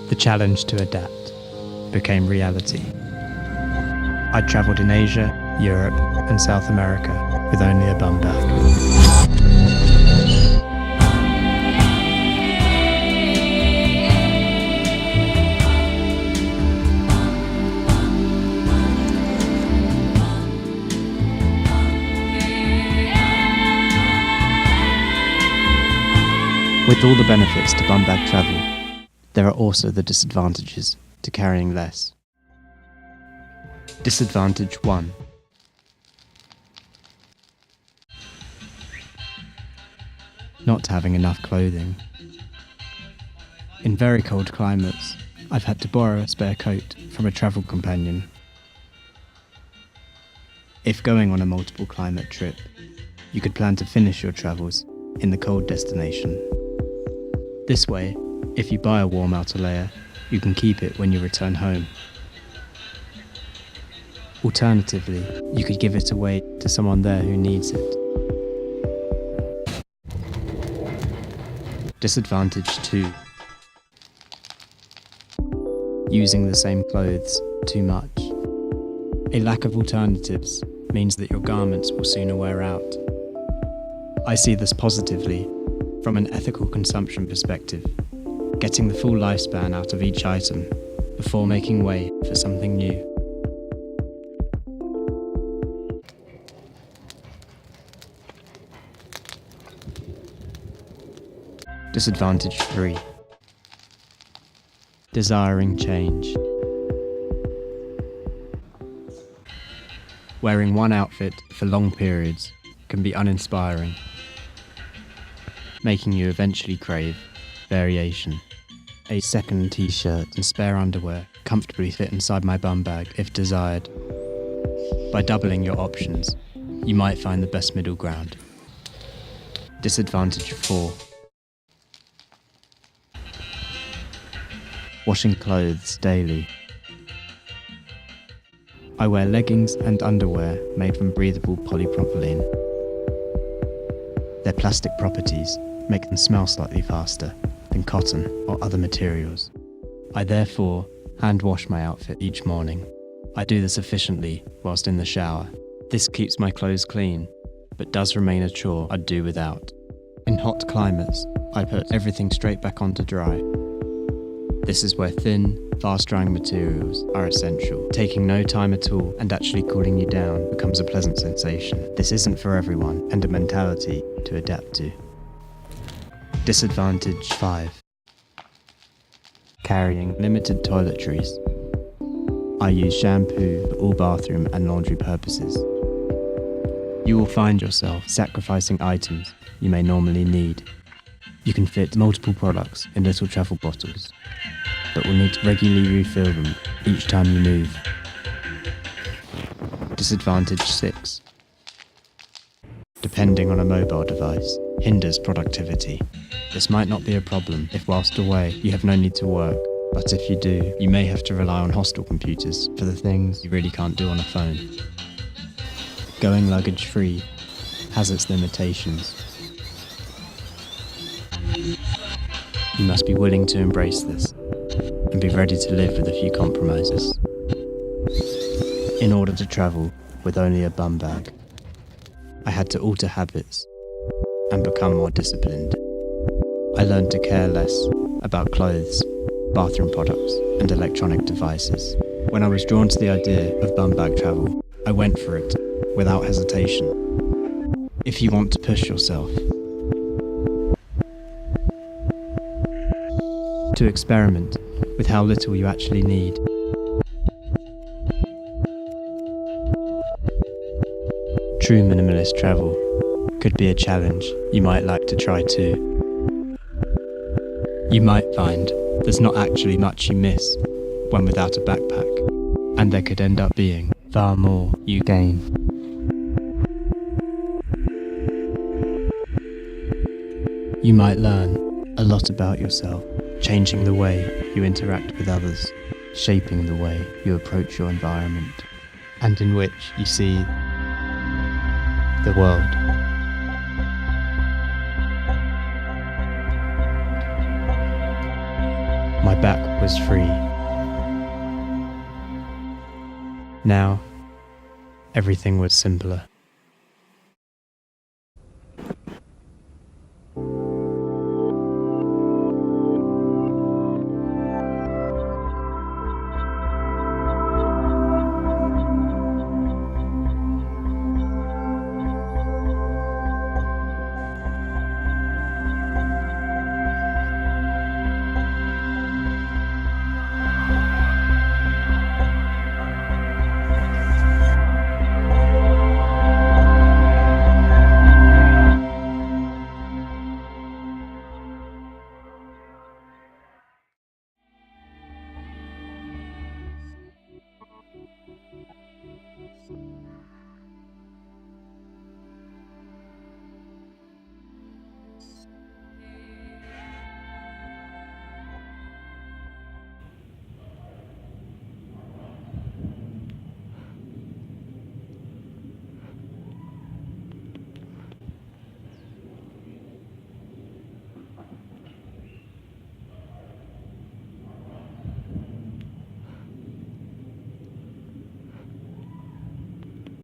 The challenge to adapt became reality. I travelled in Asia, Europe and South America with only a bum bag. With all the benefits to bum bag travel, there are also the disadvantages to carrying less. Disadvantage 1. Not having enough clothing. In very cold climates, I've had to borrow a spare coat from a travel companion. If going on a multiple climate trip, you could plan to finish your travels in the cold destination. This way, if you buy a warm outer layer, you can keep it when you return home. Alternatively, you could give it away to someone there who needs it. Disadvantage 2. Using the same clothes too much. A lack of alternatives means that your garments will sooner wear out. I see this positively from an ethical consumption perspective, getting the full lifespan out of each item before making way for something new. Disadvantage 3. Desiring change. Wearing one outfit for long periods can be uninspiring, making you eventually crave variation. A second t-shirt and spare underwear comfortably fit inside my bum bag if desired. By doubling your options, you might find the best middle ground. Disadvantage 4. Washing clothes daily. I wear leggings and underwear made from breathable polypropylene. Their plastic properties make them smell slightly faster than cotton or other materials. I therefore hand wash my outfit each morning. I do this efficiently whilst in the shower. This keeps my clothes clean, but does remain a chore I'd do without. In hot climates, I put everything straight back on to dry. This is where thin, fast-drying materials are essential. Taking no time at all and actually cooling you down becomes a pleasant sensation. This isn't for everyone and a mentality to adapt to. Disadvantage 5. Carrying limited toiletries. I use shampoo for all bathroom and laundry purposes. You will find yourself sacrificing items you may normally need. You can fit multiple products in little travel bottles, but will need to regularly refill them each time you move. Disadvantage 6. Depending on a mobile device hinders productivity. This might not be a problem if whilst away you have no need to work, but if you do, you may have to rely on hostel computers for the things you really can't do on a phone. Going luggage free has its limitations. You must be willing to embrace this and be ready to live with a few compromises. In order to travel with only a bum bag, I had to alter habits and become more disciplined. I learned to care less about clothes, bathroom products, and electronic devices. When I was drawn to the idea of bum bag travel, I went for it without hesitation. If you want to push yourself, to experiment with how little you actually need. True Minimalist Travel could be a challenge you might like to try too. You might find there's not actually much you miss when without a backpack, and there could end up being far more you gain. You might learn a lot about yourself, changing the way you interact with others, shaping the way you approach your environment, and in which you see the world. My back was free. Now, everything was simpler.